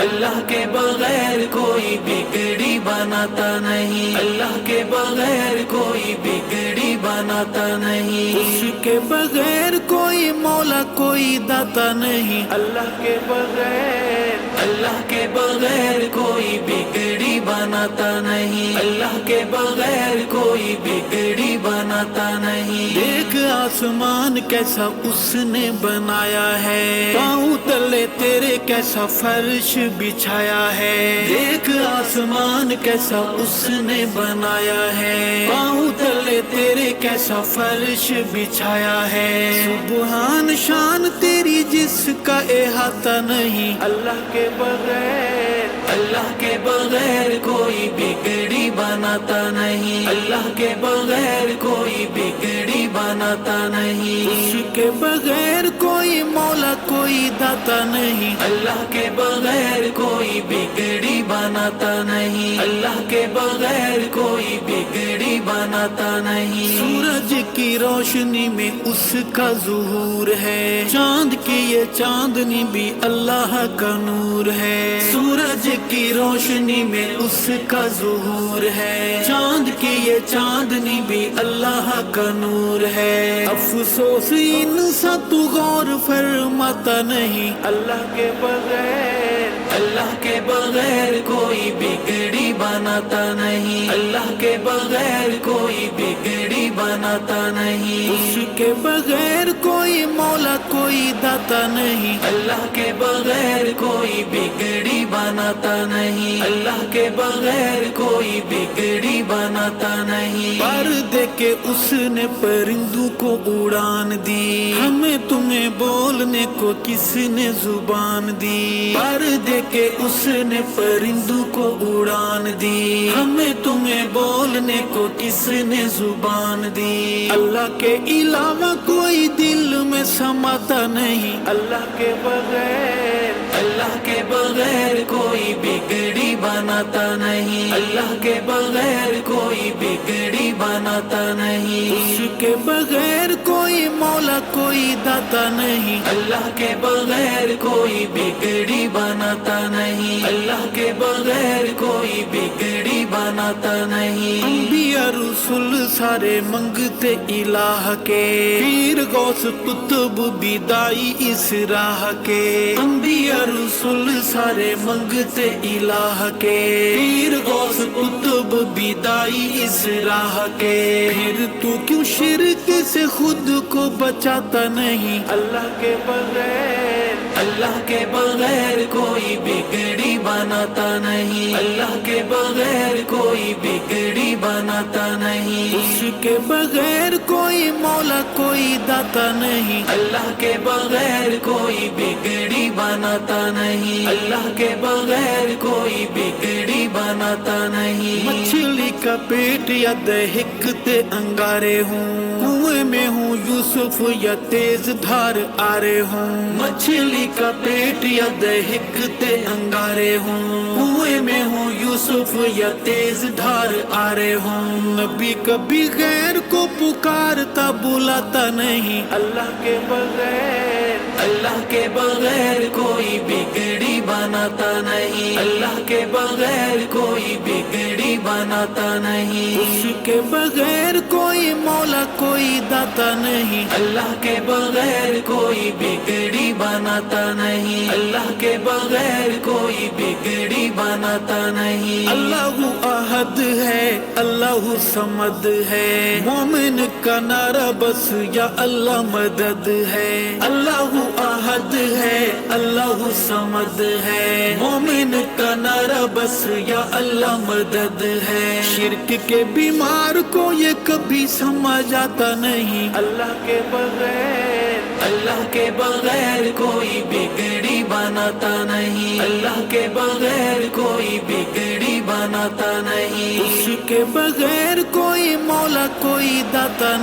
اللہ کے بغیر کوئی بگڑی بناتا نہیں، اللہ کے بغیر کوئی بگڑی بناتا نہیں، اس کے بغیر کوئی مولا کوئی داتا نہیں، اللہ کے بغیر، اللہ کے بغیر کوئی بگڑی بناتا نہیں، اللہ کے بغیر کوئی بگڑی بناتا نہیں، دیکھ آسمان کیسا اس نے بنایا ہے، پاؤں تلے تیرے کیسا فرش بچھایا ہے، دیکھ آسمان کیسا اس نے بنایا ہے، پاؤں تلے تیرے کیسا فرش بچھایا ہے، سبحان شان تیری جس کا احاطہ نہیں، اللہ کے بغیر، اللہ کے بغیر کوئی بگڑی بناتا نہیں، اللہ کے بغیر کوئی بگڑی بناتا نہیں، اس کے بغیر کوئی مولا کوئی داتا نہیں، اللہ کے بغیر کوئی بگڑی بناتا نہیں، اللہ کے بغیر کوئی بگڑی بناتا نہیں، سورج کی روشنی میں اس کا ظہور ہے، چاند کی یہ چاندنی بھی اللہ کا نور ہے، سورج کی روشنی میں اس کا ظہور ہے، چاند کی یہ چاندنی بھی اللہ کا نور ہے، افسوس انسان تو غور فرماتا نہیں، اللہ کے بغیر، اللہ کے بغیر کوئی بگڑی بناتا نہیں، اللہ کے بغیر کوئی بگڑی بناتا نہیں، اس کے بغیر کوئی مولا کوئی داتا نہیں، اللہ کے بغیر کوئی بگڑی بناتا نہیں، اللہ کے بغیر کوئی بگڑی بناتا نہیں، پردے کے اس نے پرندوں کو اڑان دی، ہمیں تمہیں بولنے کو کس نے زبان دی، پردے کے اس نے پرندوں کو اڑان دی، ہمیں تمہیں بولنے کو کس نے زبان دی، اللہ کے علاوہ کوئی دل میں سماتا نہیں، اللہ کے بغیر، اللہ کے بغیر کوئی بگڑی بناتا نہیں، اللہ کے بغیر کوئی بگڑی بناتا نہیں، اس کے بغیر کوئی مولا کوئی داتا نہیں، اللہ کے بغیر کوئی بگڑی بناتا نہیں، اللہ کے بغیر کوئی بگڑی بناتا نہیں، انبیاء رسول سارے منگتے الہ کے، پیر غوث قطب بھی دائی اس راہ کے، انبیاء رسول سارے منگتے الہ کے، پیر غوث قطب بھی دائی اس راہ کے، پھر تو کیوں شرک سے خود کو بچاتا نہیں، اللہ کے بغیر، اللہ کے بغیر کوئی بگڑی بناتا نہیں، اللہ کے بغیر کوئی بگڑی بناتا نہیں، اس کے بغیر کوئی مولا کوئی داتا نہیں، اللہ کے بغیر کوئی بگڑی بناتا نہیں، اللہ کے بغیر کوئی بگڑی بناتا نہیں، مچھلی کا پیٹ یا دہکتے انگارے ہوں، کنویں میں ہوں یوسف یا تیز دھار آرے ہوں، مچھلی کا پیٹ یا دہکتے انگارے ہوں، کنویں میں ہوں یوسف یا تیز دھار آرے ہوں، نبی کبھی غیر کو پکارتا بلاتا نہیں، اللہ کے بغیر، اللہ کے بغیر کوئی بگڑی بناتا نہیں، اللہ کے بغیر کوئی بگڑی بناتا نہیں، اس کے بغیر کوئی مولا کوئی داتا نہیں، اللہ کے بغیر کوئی بگڑی بناتا نہیں، اللہ کے بغیر کوئی بگڑی بناتا نہیں، اللہ احد ہے، اللہ صمد ہے، مومن کا نعرہ بس یا اللہ مدد ہے، اللہ احد ہے، اللہ صمد ہے، مومن کا نعرہ بس یا اللہ مدد ہے، شرک کے بیمار کو یہ کبھی سمجھ آتا نہیں، اللہ کے بغیر، اللہ کے بغیر کوئی بگڑی بناتا نہیں، اللہ کے بغیر کوئی بگڑی بناتا نہیں، اس کے بغیر کوئی مولا کوئی داتا